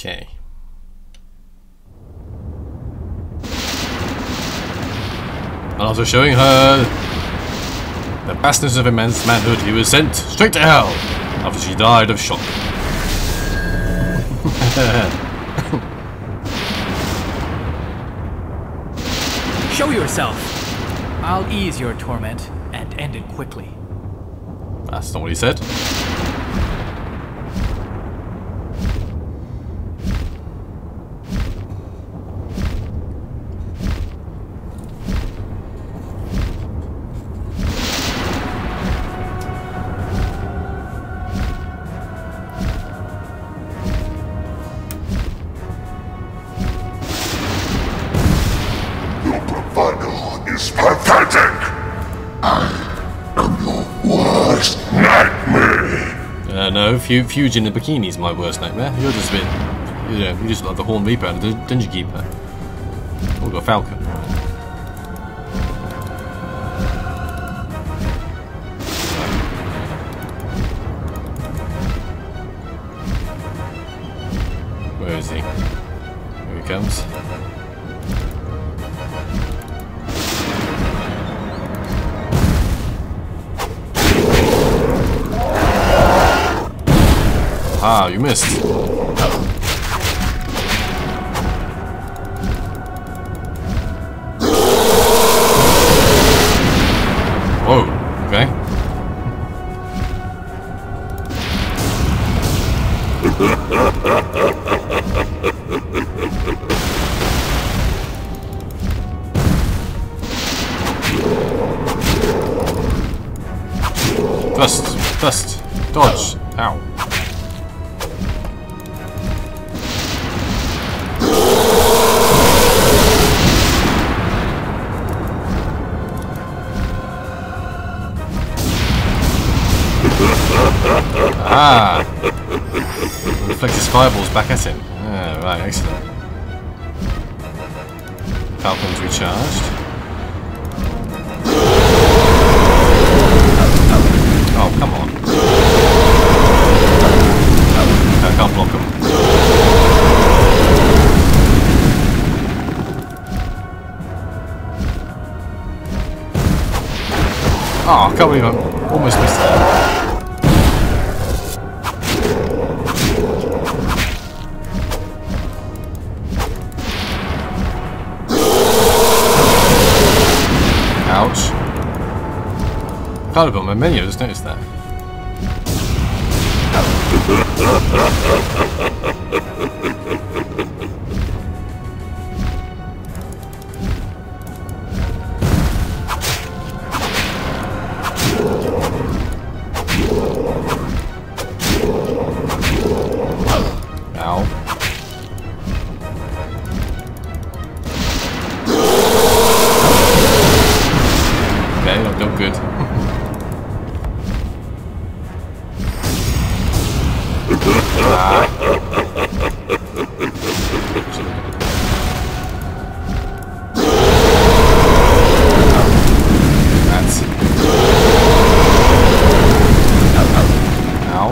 Okay. And after showing her the vastness of immense manhood, he was sent straight to hell after she died of shock. Show yourself. I'll ease your torment and end it quickly. That's not what he said. Is pathetic. I am your worst nightmare. No, Fuge in the bikini is my worst nightmare. You're just a bit, you just like the Horn Reaper and the Dungeon Keeper. Oh, we've got Falcon. Where is he? Here he comes. Ah, you missed. Whoa, okay. Dust, dodge, ow. Ah! Reflect his fireballs back at him. Ah, right, excellent. Falcon's recharged. Oh, come on. I can't block him. Oh, I can't believe I almost missed that. Ouch. Can't have got my menu, I just noticed that. Ow. Okay, not done good. Ah. That's... Ow.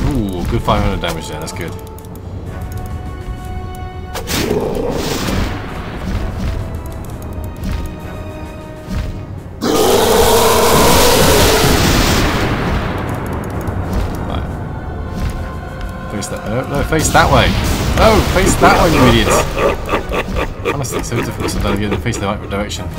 Ooh, good 500 damage there, that's good. Face that, no, face that way. No, face that way, you idiot. Honestly, it's so difficult sometimes to get them face the right direction.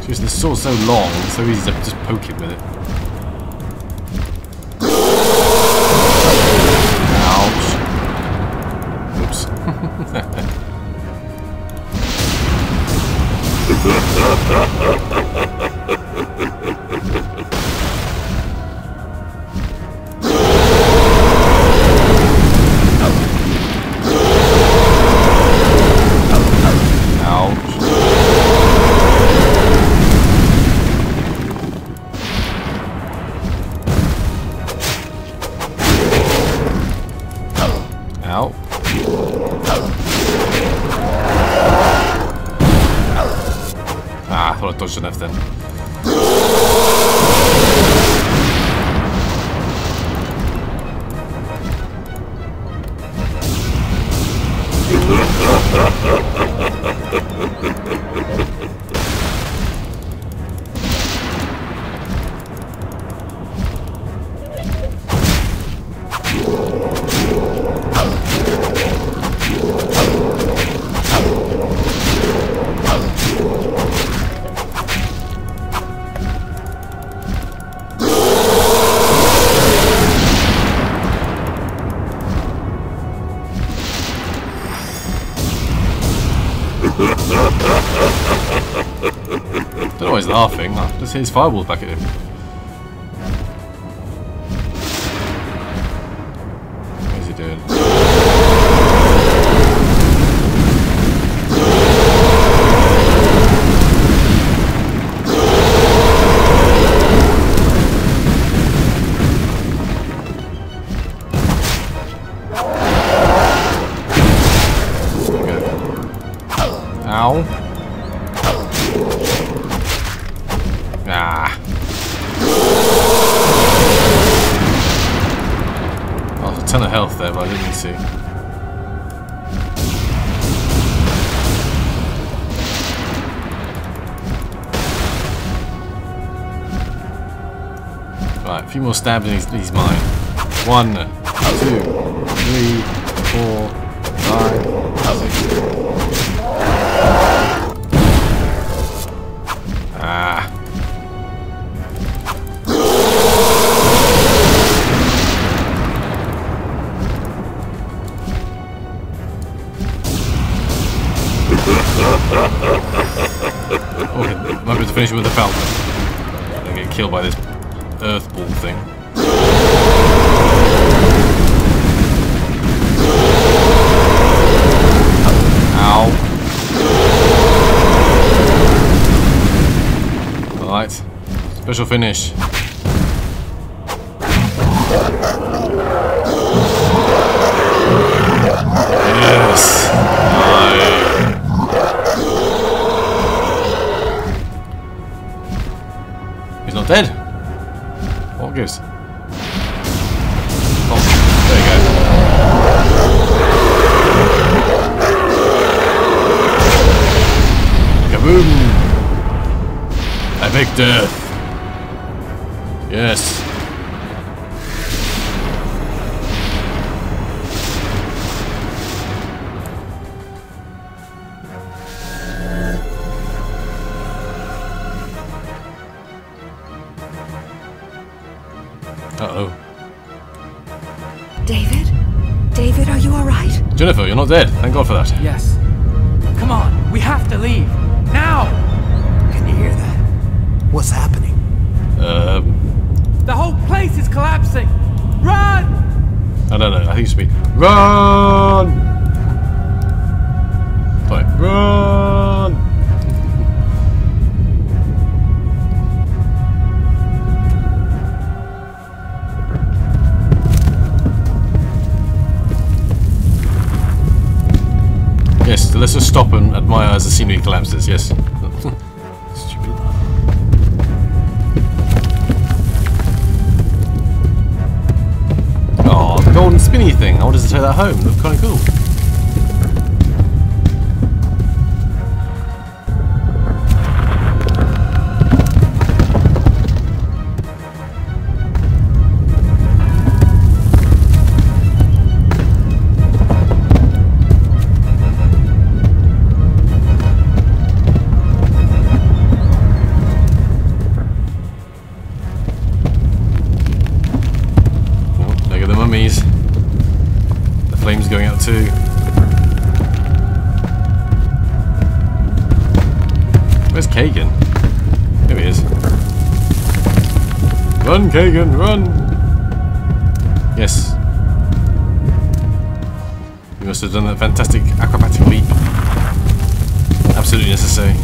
Seriously, this sword's so long, it's so easy to just poke him with it. Ouch. Oops. Ow. Ah, I thought I dodged enough then. Don't know why he's laughing. I just hit his fireballs back at him. What is he doing? Ow. Ah. Oh, a ton of health there, but I didn't see. Right, a few more stabs and he's mine. 1, 2, 3, 4, 5, 6. Ah. Okay, might be able to finish it with the falcon. And get killed by this earth ball thing. Ow. Alright, special finish. Yes! He's not dead. What gives? Oh, there you go. Kaboom! Epic death. Yes. Uh-oh. David? David, are you alright? Jennifer, you're not dead. Thank God for that. Yes. Come on, we have to leave. Now! Can you hear that? What's happening? The whole place is collapsing! Run! I don't know. I think it should be run! Sorry. Run! Yes, so let's just stop and admire as the scenery collapses, yes. Stupid. Oh, the golden spinny thing. I wanted to take that home. It looked kind of cool. The flames going out too. Where's Kagan? There he is. Run, Kagan, run! Yes. You must have done that fantastic acrobatic leap. Absolutely necessary.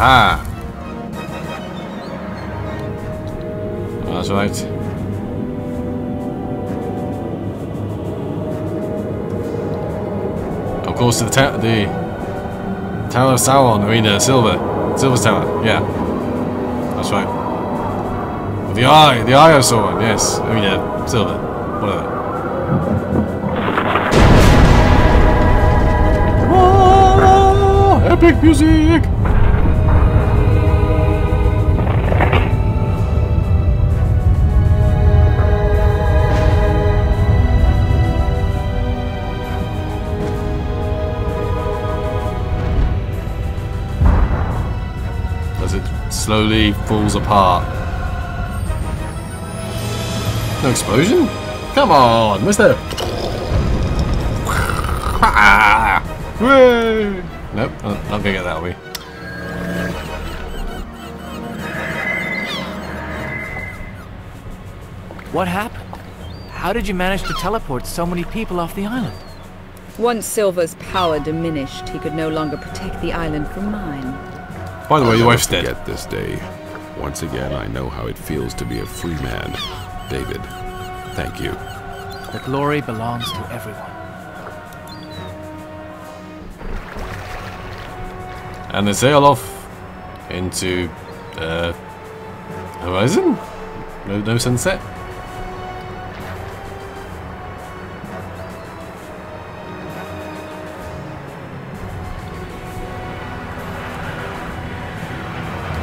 Aha! That's right. Of course, the Tower of Sauron, Silver's Tower, yeah. That's right. The Eye of Sauron, yes. I mean, Silver, whatever. Whoa, epic music! Slowly falls apart. No explosion? Come on, where's the... Nope, I'm not gonna get that, are we? What happened? How did you manage to teleport so many people off the island? Once Silver's power diminished, he could no longer protect the island from mine. By the way, your wife's dead. Forget this day. Once again, I know how it feels to be a free man. David, thank you. The glory belongs to everyone. And they sail off into horizon? No sunset?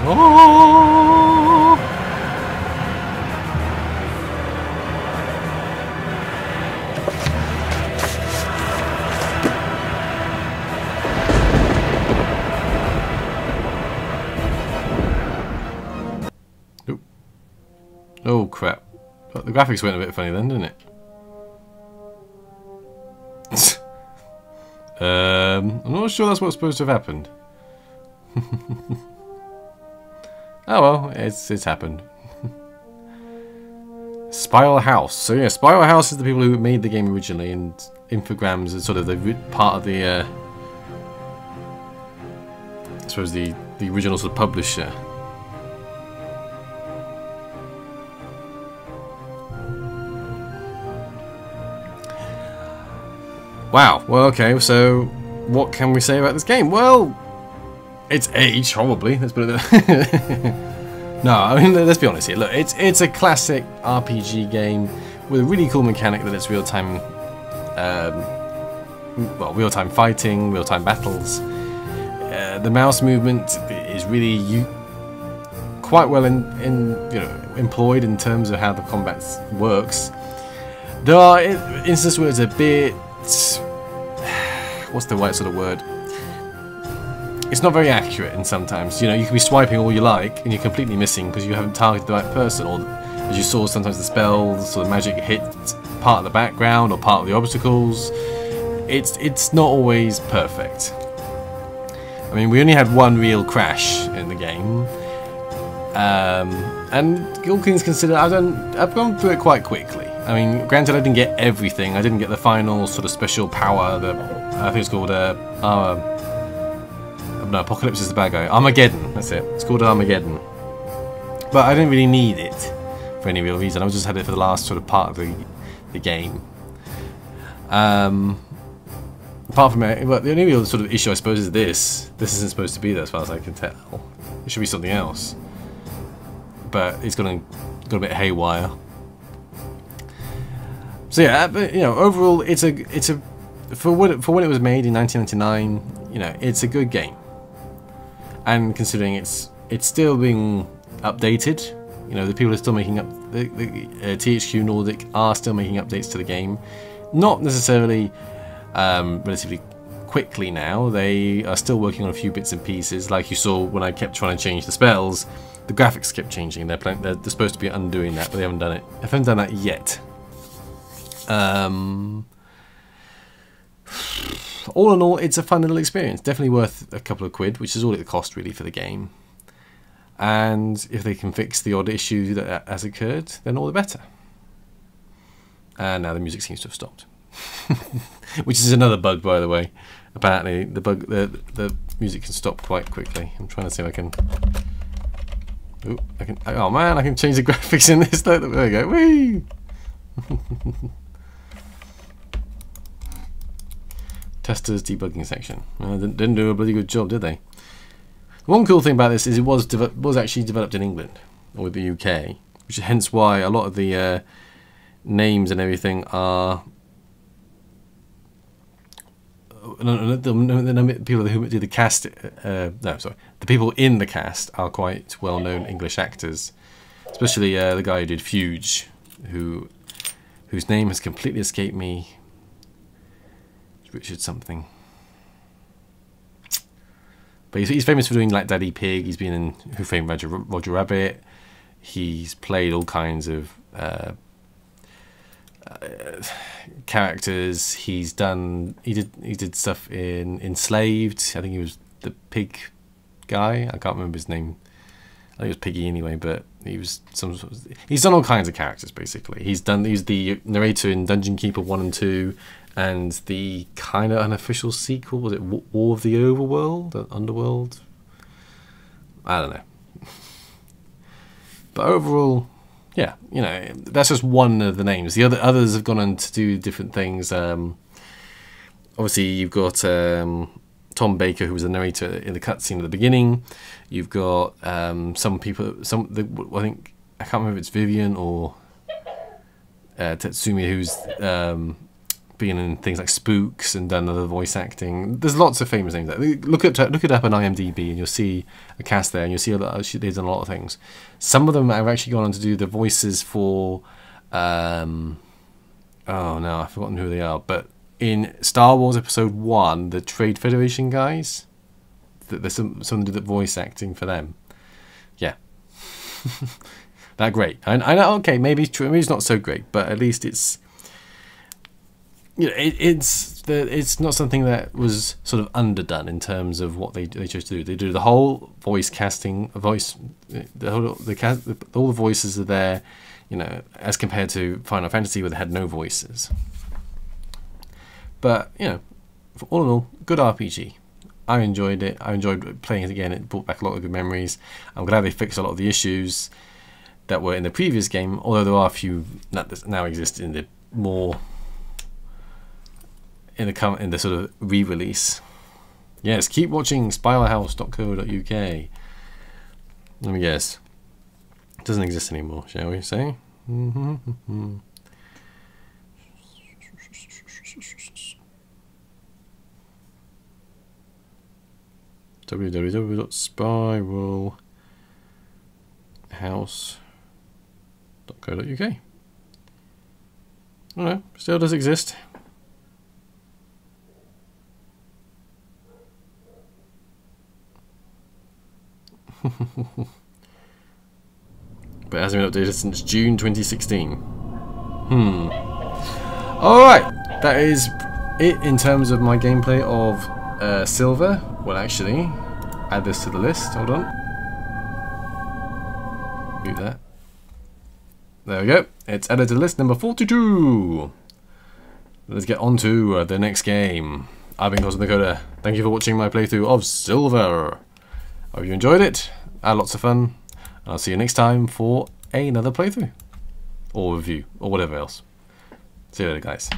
Oh! Nope. Oh crap. The graphics went a bit funny then, didn't it? I'm not sure that's what's supposed to have happened. Oh well, it's happened. Spiral House. So yeah, Spiral House is the people who made the game originally, and Infogrames is sort of the part of the, I suppose the original sort of publisher. Wow. Well, okay. So, what can we say about this game? Well, it's aged horribly. Let's put it there. No, I mean, let's be honest here. Look, it's a classic RPG game with a really cool mechanic that it's real-time, real-time fighting, real-time battles. The mouse movement is really quite well employed in terms of how the combat works. There are instances where it's a bit, what's the right sort of word? It's not very accurate, and sometimes, you can be swiping all you like, and you're completely missing because you haven't targeted the right person, or as you saw, sometimes the spells or the magic hit part of the background or part of the obstacles. It's not always perfect. I mean, we only had one real crash in the game, and all things considered, I've gone through it quite quickly. I mean, granted, I didn't get everything. I didn't get the final sort of special power that I think it's called no, Apocalypse is the bad guy. Armageddon, that's it. It's called Armageddon. But I didn't really need it for any real reason. I just had it for the last sort of part of the game. Apart from it, but the only real sort of issue, I suppose, is this. This isn't supposed to be there, as far as I can tell. It should be something else. But it's got a bit haywire. So yeah, but overall, it's a for when it was made in 1999, it's a good game. And considering it's still being updated, the people are still making up the THQ Nordic are still making updates to the game, not necessarily relatively quickly now. They are still working on a few bits and pieces. Like you saw when I kept trying to change the spells, the graphics kept changing. They're supposed to be undoing that, but they haven't done it. They haven't done that yet. All in all, it's a fun little experience. Definitely worth a couple of quid, which is all it cost really for the game. And if they can fix the odd issue that has occurred, then all the better. And now the music seems to have stopped. Which is another bug, by the way. apparently the music can stop quite quickly. I'm trying to see if I can. Ooh, I can. Oh man, I can change the graphics in this. There we go. Whee! Testers debugging section. Didn't do a bloody good job, did they? One cool thing about this is it was actually developed in England or the UK, which is hence why a lot of the names and everything are. The people who did the cast, the people in the cast are quite well-known English actors, especially the guy who did Fuge, whose name has completely escaped me. Richard something, but he's famous for doing like Daddy Pig. He's been in Who Framed Roger Rabbit. He's played all kinds of characters. He did stuff in Enslaved. I think he was the pig guy. I can't remember his name. I think it was Piggy anyway, but he's done all kinds of characters basically. He's the narrator in Dungeon Keeper 1 and 2, and the kind of unofficial sequel, was it War of the Overworld, Underworld? I don't know. But overall, yeah, you know, that's just one of the names. The others have gone on to do different things. Obviously, you've got Tom Baker, who was the narrator in the cutscene at the beginning. You've got some people, I think, I can't remember if it's Vivian or Tetsumi, who's been in things like Spooks and done other voice acting. There's lots of famous names. Look it up on IMDb and you'll see a cast there, and you'll see they've done a lot of things. Some of them have actually gone on to do the voices for oh no, I've forgotten who they are, but in Star Wars Episode 1, the Trade Federation guys, there's someone did the voice acting for them. Yeah. That great. I know, okay, maybe it's not so great, but at least it's, you know, it's not something that was sort of underdone in terms of what they chose to do. They do the whole voice casting, all the voices are there, you know, as compared to Final Fantasy where they had no voices. But you know, all in all, good RPG. I enjoyed it. I enjoyed playing it again. It brought back a lot of good memories. I'm glad they fixed a lot of the issues that were in the previous game, although there are a few that now exist in the more in the sort of re-release. Yes, keep watching spiralhouse.co.uk. Let me guess. It doesn't exist anymore, shall we say? www.spiralhouse.co.uk. I don't know, still does exist. But it hasn't been updated since June 2016. Alright, that is it in terms of my gameplay of Silver. Well, actually, add this to the list. Hold on. Mute that. There we go. It's added to list number 42. Let's get on to the next game. I've been Cosmo the Coder. Thank you for watching my playthrough of Silver. Hope you enjoyed it. I had lots of fun. And I'll see you next time for another playthrough. Or review. Or whatever else. See you later, guys.